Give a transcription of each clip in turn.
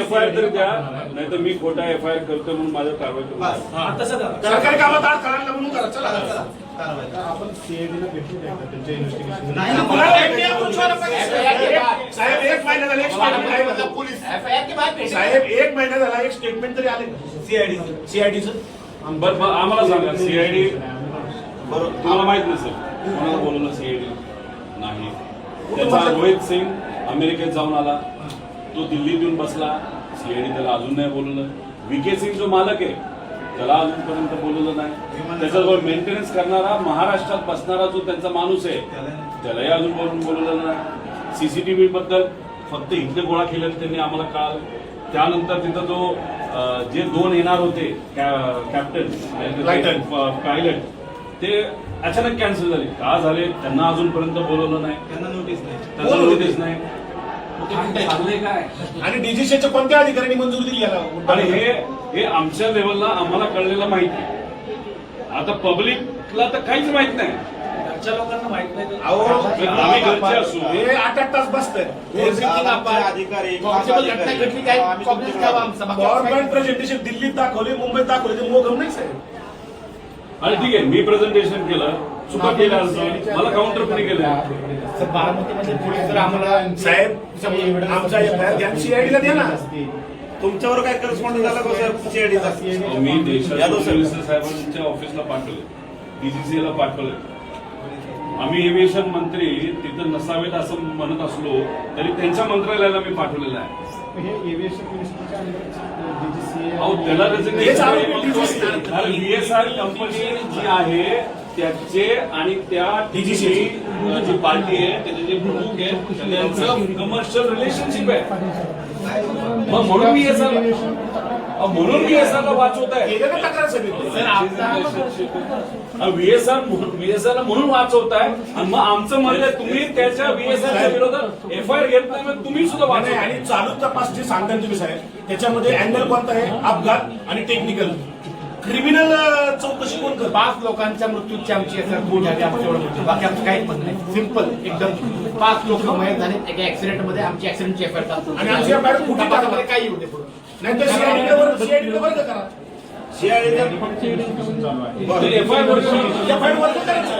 FIR तरी द्या, नाही तर मी खोटा एफआयआर करतो म्हणून माझ्या कारवाई करू. सरकारी कामात आड करायला म्हणून करा. चला आपण सीआयडीला भेटू द्या त्यांच्या इन्व्हेस्टिगेशन. साहेब एक महिना झाला एक स्टेटमेंट पोलीस साहेब एक महिना झाला एक स्टेटमेंट तरी आले सीआयडीचं. बरं आम्हाला सांगा, सीआयडी बरोबर तुम्हाला माहित नसेल कोणाला बोलवलं सीआयडी नाही. त्याचा रोहित सिंग अमेरिकेत जाऊन आला, तो दिल्लीत येऊन बसला, सीआयडी त्याला अजून नाही बोलवलं. व्हीके सिंग जो मालक आहे त्याला अजूनपर्यंत बोलवलं नाही. त्याच्याजवळ मेंटेनन्स करणारा महाराष्ट्रात बसणारा जो त्यांचा माणूस आहे त्यालाही अजून बोलवलं नाही. सीसीटीव्ही बद्दल फक्त इथले गोळा केल्याने त्यांनी आम्हाला कळालं. त्यानंतर तिथं जो जे 2 येणार होते कॅप्टन पायलट ते अचानक कॅन्सल झाले. का झाले त्यांना अजूनपर्यंत बोलवलं नाही, त्यांना नोटीस नाही. काय आणि डीजीसीच्या कोणत्या अधिकाऱ्यांनी मंजुरी दिली याला? आणि हे आमच्या लेवलला आम्हाला कळलेलं माहिती आहे. आता पब्लिकला तर काहीच माहित नाही. लोकांना माहित नाही. आम्ही घरचे असू हे 8 तास बसतात अधिकारी गव्हर्नमेंट प्रेझेंटेशन दिल्लीत दाखवले, मुंबईत दाखवले, ते मोगम नाही साहेब. आणि ठीक आहे मी प्रेझेंटेशन केलं, चुका केल्या मला काउंटर कोणी केलं? बारामतीमध्ये पोलीस जर आम्हाला साहेब आमचा एफआयआर द्या, सीआयडीला द्या ना. तुमच्यावर काय करस्पॉन्डिंग झाला का सर सीआयडीचा? मी देशाच्या साहेबांच्या ऑफिसला पाठवले, डीजीसीला पाठवले. आम्ही एव्हिएशन मंत्री तिथं नसावेत असं म्हणत असलो तरी त्यांच्या मंत्रालयाला मी पाठवलेलं आहे. त्याला व्हीएसआर कंपनी जी आहे त्याचे आणि त्या डीजीसी जी पार्टी आहे त्याचे जे प्रमुख आहे त्यांचं कमर्शियल रिलेशनशिप आहे. मग म्हणून व्हीएसआरला वाचवत आहे. व्हीएसआरला म्हणून वाचवत आहे. आणि मग आमचं म्हणलं तुम्ही त्याच्या व्हीएसआरच्या विरोधात एफआयआर घेत नाही, मग तुम्ही सुद्धा वाचवा. आणि चालू तपास जे सांगताय तुम्ही साहेब त्याच्यामध्ये अँगल कोणता आहे? अपघात आणि टेक्निकल. क्रिमिनल चौकशी कोण करत? 5 लोकांच्या मृत्यूची आमची बाकी आमचं काही पण नाही. सिंपल एकदम 5 लोक मयत झाले एका ऍक्सिडेंट मध्ये. आमची ऍक्सिडेंटची एफआयआर टाकतो आणि आमची एफआयआर कुठे टाकणार? काही होते पुढे नाही तर सीआयडीला वर्ग करा. एफआयआर वर्ग करायचं.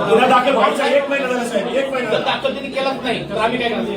गुन्हा दाखल व्हायचा 1 महिना झाला साहेब, 1 महिना दाखल त्यांनी केलाच नाही तर आम्ही काय करायचं?